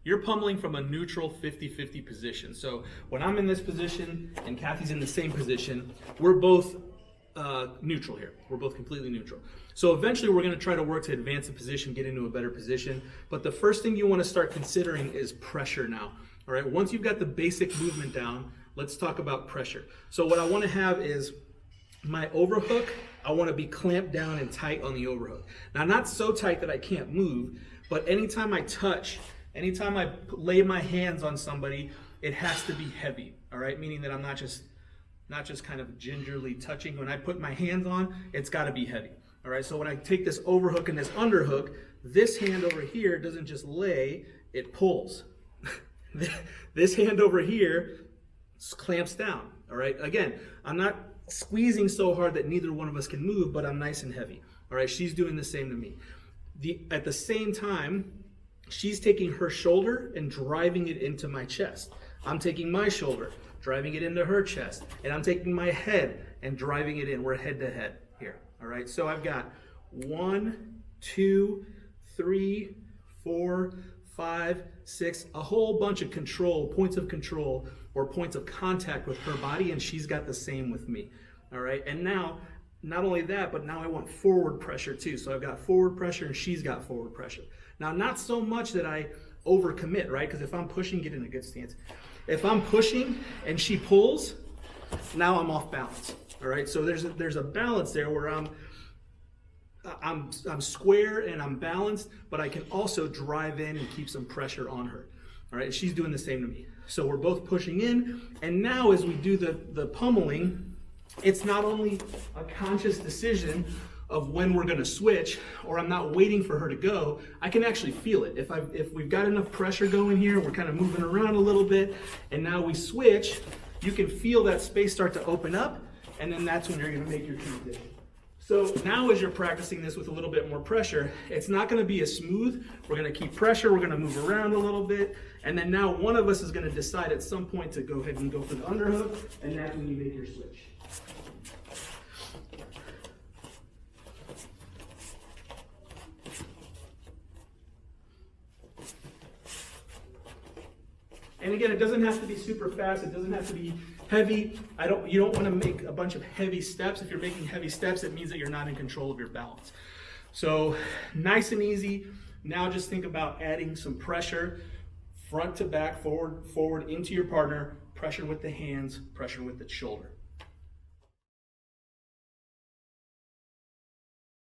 You're pummeling from a neutral 50-50 position. So when I'm in this position and Kathy's in the same position, we're both neutral here. We're both completely neutral. So eventually we're going to try to work to advance the position, get into a better position. But the first thing you want to start considering is pressure now. All right, once you've got the basic movement down, let's talk about pressure. So what I want to have is my overhook, I want to be clamped down and tight on the overhook. Now, not so tight that I can't move, but anytime I touch, anytime I lay my hands on somebody, it has to be heavy, all right? Meaning that I'm not just kind of gingerly touching. When I put my hands on, it's got to be heavy, all right? So when I take this overhook and this underhook, this hand over here doesn't just lay, it pulls. This hand over here clamps down, all right? Again, I'm not squeezing so hard that neither one of us can move, but I'm nice and heavy, all right? She's doing the same to me. At the same time, she's taking her shoulder and driving it into my chest. I'm taking my shoulder, driving it into her chest, and I'm taking my head and driving it in. We're head to head here, all right? So I've got 1, 2, 3, 4, 5, 6, a whole bunch of control, points of control, or points of contact with her body, and she's got the same with me, all right? And now, not only that, but now I want forward pressure too. So I've got forward pressure and she's got forward pressure. Now, not so much that I overcommit, right? Because if I'm pushing, get in a good stance. If I'm pushing and she pulls, now I'm off balance, all right? So there's a balance there where I'm square and I'm balanced, but I can also drive in and keep some pressure on her, all right? And she's doing the same to me. So we're both pushing in, and now as we do the pummeling, it's not only a conscious decision of when we're going to switch, or I'm not waiting for her to go. I can actually feel it. If we've got enough pressure going here, we're kind of moving around a little bit, and now we switch, you can feel that space start to open up, and then that's when you're going to make your transition. So now as you're practicing this with a little bit more pressure, it's not going to be as smooth. We're going to keep pressure, we're going to move around a little bit, and then now one of us is going to decide at some point to go ahead and go for the underhook, and that's when you make your switch. And again, it doesn't have to be super fast. It doesn't have to be heavy. You don't want to make a bunch of heavy steps. If you're making heavy steps, it means that you're not in control of your balance. So nice and easy. Now just think about adding some pressure, front to back, forward into your partner, pressure with the hands, pressure with the shoulder.